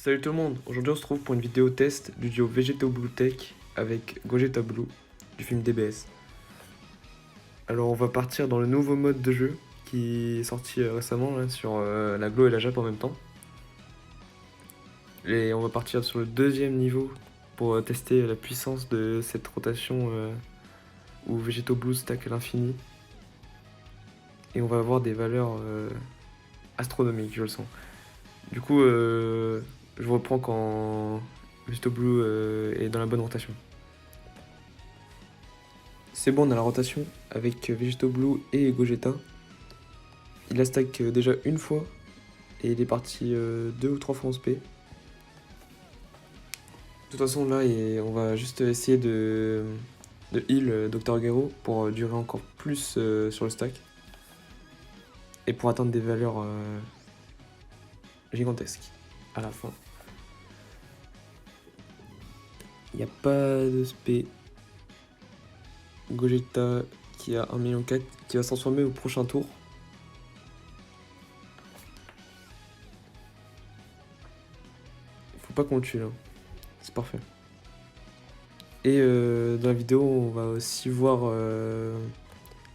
Salut tout le monde, aujourd'hui on se retrouve pour une vidéo test du duo Vegeto Blue Tech avec Gogeta Blue du film DBS. Alors on va partir dans le nouveau mode de jeu qui est sorti récemment là, sur la Glo et la Jap en même temps. Et on va partir sur le deuxième niveau pour tester la puissance de cette rotation où Vegeto Blue stack à l'infini. Et on va avoir des valeurs astronomiques, je le sens. Du coup, je vous reprends quand Vegeto Blue est dans la bonne rotation. C'est bon, on a la rotation avec Vegeto Blue et Gogeta. Il a stack déjà une fois et il est parti 2 ou 3 fois en SP. De toute façon, là, on va juste essayer de heal Dr Gero pour durer encore plus sur le stack et pour atteindre des valeurs gigantesques à la fin. Il n'y a pas de SP. Gogeta qui a 1,4 million qui va se transformer au prochain tour. Faut pas qu'on le tue là. C'est parfait. Et dans la vidéo, on va aussi voir le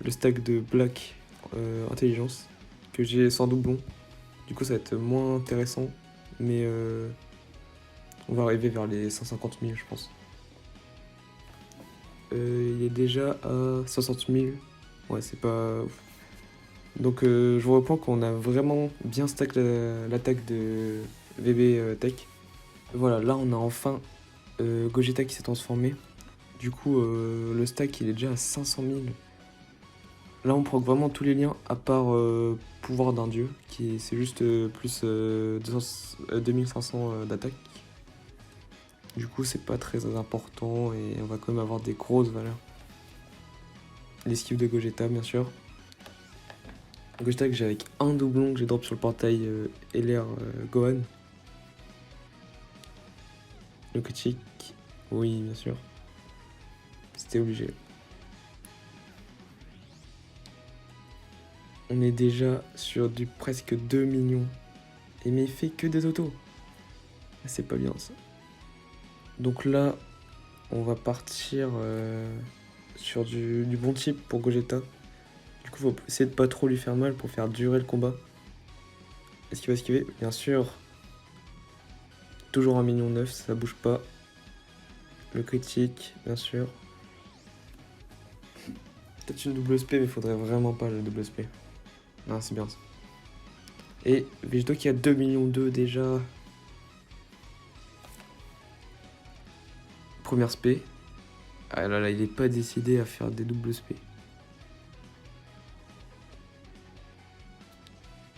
stack de Black Intelligence que j'ai sans doublon. Du coup, ça va être moins intéressant, mais on va arriver vers les 150 000, je pense. Il est déjà à 60 000. Ouais, c'est pas ouf. Donc, je vous reprends qu'on a vraiment bien stack l'attaque de VB Tech. Voilà, là, on a enfin Gogeta qui s'est transformé. Du coup, le stack, il est déjà à 500 000. Là, on proc vraiment tous les liens, à part pouvoir d'un dieu, qui c'est juste plus 2500 d'attaque. Du coup, c'est pas très important et on va quand même avoir des grosses valeurs. L'esquive de Gogeta, bien sûr. Gogeta que j'ai avec un doublon que j'ai drop sur le portail LR Gohan. Le critique, oui, bien sûr. C'était obligé. On est déjà sur du presque 2 millions. Et mais il fait que des autos. C'est pas bien ça. Donc là, on va partir sur du bon type pour Gogeta. Du coup, faut essayer de pas trop lui faire mal pour faire durer le combat. Est-ce qu'il va esquiver? Bien sûr. Toujours 1,9 million, ça bouge pas. Le critique, bien sûr. Peut-être une double SP, mais faudrait vraiment pas le double SP. Non, c'est bien ça. Et Vegeto qui a 2,2 millions déjà. Première SP. Ah là là, il est pas décidé à faire des doubles SP.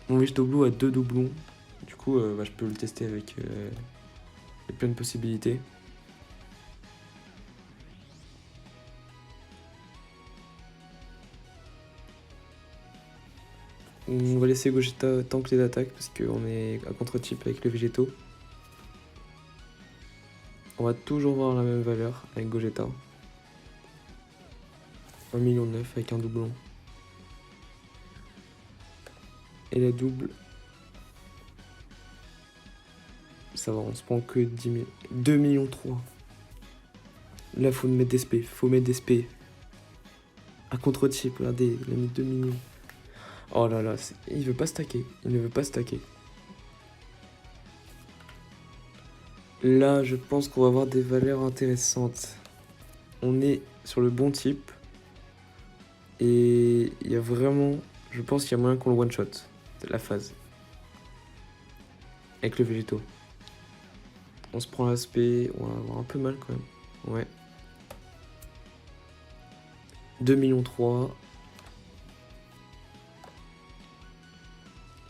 Mon Vegeto Blue a 2 doublons. Du coup, je peux le tester avec les pleines possibilités. On va laisser Gogeta tank les attaques parce qu'on est à contre-type avec le Végéto. On va toujours voir la même valeur avec Gogeta. 1,9 million avec un doublon. Et la double. Ça va, on se prend que 10 000. 2,3 millions. Là, faut mettre des SP. Faut mettre des SP. À contre-type, regardez, il a mis 2 millions. Oh là là, il veut pas stacker. Il ne veut pas stacker. Là, je pense qu'on va avoir des valeurs intéressantes. On est sur le bon type. Et il y a vraiment... Je pense qu'il y a moyen qu'on le one-shot. La phase. Avec le Végéto. On se prend l'aspect. On va avoir un peu mal quand même. Ouais. 2,3 millions.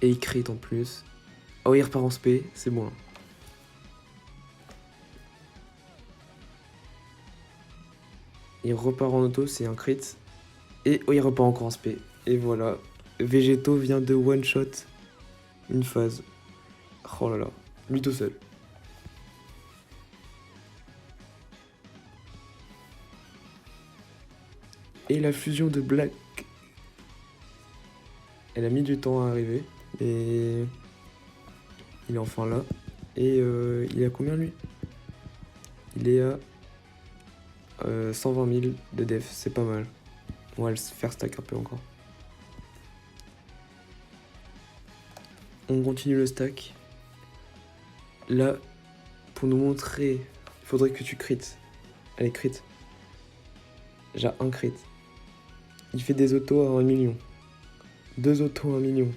Et il crit en plus. Oh, il repart en SP, c'est bon. Il repart en auto, c'est un crit. Et oh, il repart encore en SP. Et voilà. Végéto vient de one-shot une phase. Oh là là. Lui tout seul. Et la fusion de Black. Elle a mis du temps à arriver. Et il est enfin là. Et il est à combien lui? Il est à 120 000 de def, c'est pas mal. On va le faire stack un peu encore. On continue le stack. Là, pour nous montrer, il faudrait que tu crites. Allez, crit. J'ai un crit. Il fait des autos à 1 million. 2 autos à 1 million.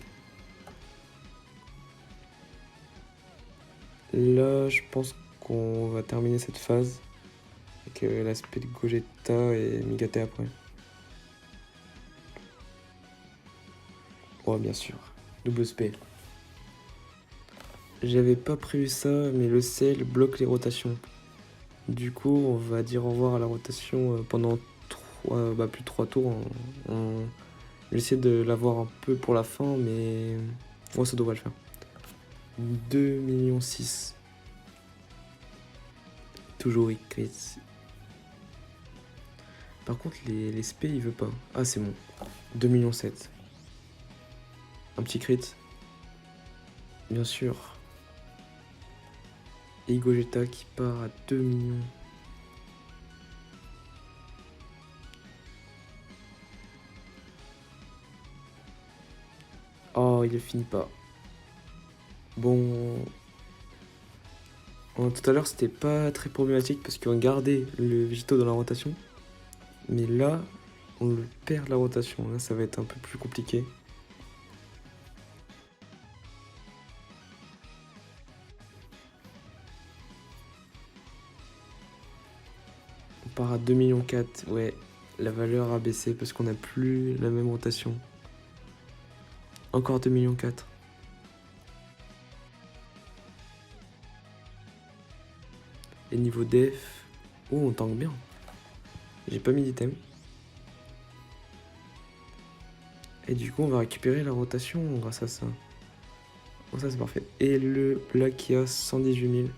Là, je pense qu'on va terminer cette phase avec l'aspect de Gogeta et Migate après. Ouais, bien sûr. Double spell. J'avais pas prévu ça, mais le sel bloque les rotations. Du coup, on va dire au revoir à la rotation pendant plus de 3 tours. J'essaie de l'avoir un peu pour la fin, mais ouais, ça devrait le faire. 2,6 millions. Toujours crit. Par contre, les SP, il veut pas. Ah, c'est bon. 2,7 millions. Un petit crit. Bien sûr. Et Gogeta qui part à 2 millions. Oh, il ne finit pas. Bon. Tout à l'heure, c'était pas très problématique parce qu'on gardait le Végéto dans la rotation. Mais là, on le perd la rotation. Là, ça va être un peu plus compliqué. On part à 2,4 millions. Ouais, la valeur a baissé parce qu'on n'a plus la même rotation. Encore 2,4 millions. Et niveau def... Oh, on tank bien. J'ai pas mis d'item. Et du coup, on va récupérer la rotation grâce à ça. Bon, ça, c'est parfait. Et le black qui a 118 000.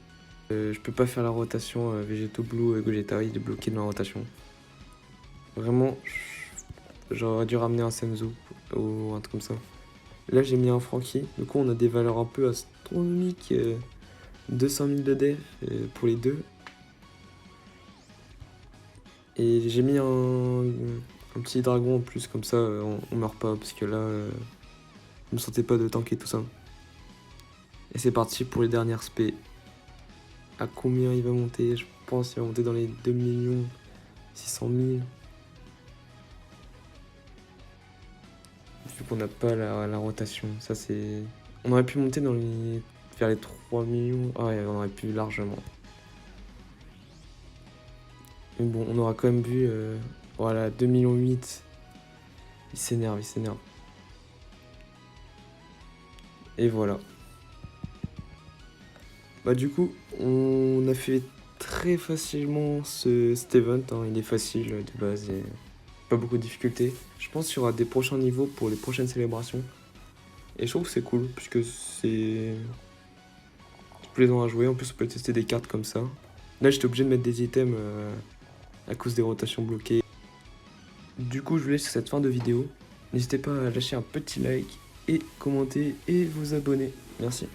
Je peux pas faire la rotation Végéto Blue Gogeta, il est bloqué dans la rotation. Vraiment, j'aurais dû ramener un Senzu ou un truc comme ça. Là, j'ai mis un Frankie. Du coup, on a des valeurs un peu astronomiques. 200 000 de def pour les deux. Et j'ai mis un petit dragon en plus, comme ça, on meurt pas. Parce que là, je me sentais pas de tanker tout ça. Et c'est parti pour les dernières spé. À combien il va monter? Je pense qu'il va monter dans les 2 600 000. Vu qu'on n'a pas la rotation. Ça, c'est... On aurait pu monter vers les 3 millions. Ah ouais, on aurait pu largement. Mais bon, on aura quand même vu... voilà, 2,8 millions. Il s'énerve, il s'énerve. Et voilà. Bah du coup, on a fait très facilement cet event, hein. Il est facile de base et pas beaucoup de difficultés. Je pense qu'il y aura des prochains niveaux pour les prochaines célébrations. Et je trouve que c'est cool, puisque c'est plaisant à jouer. En plus, on peut tester des cartes comme ça. Là, j'étais obligé de mettre des items à cause des rotations bloquées. Du coup, je vous laisse sur cette fin de vidéo. N'hésitez pas à lâcher un petit like et commenter et vous abonner. Merci.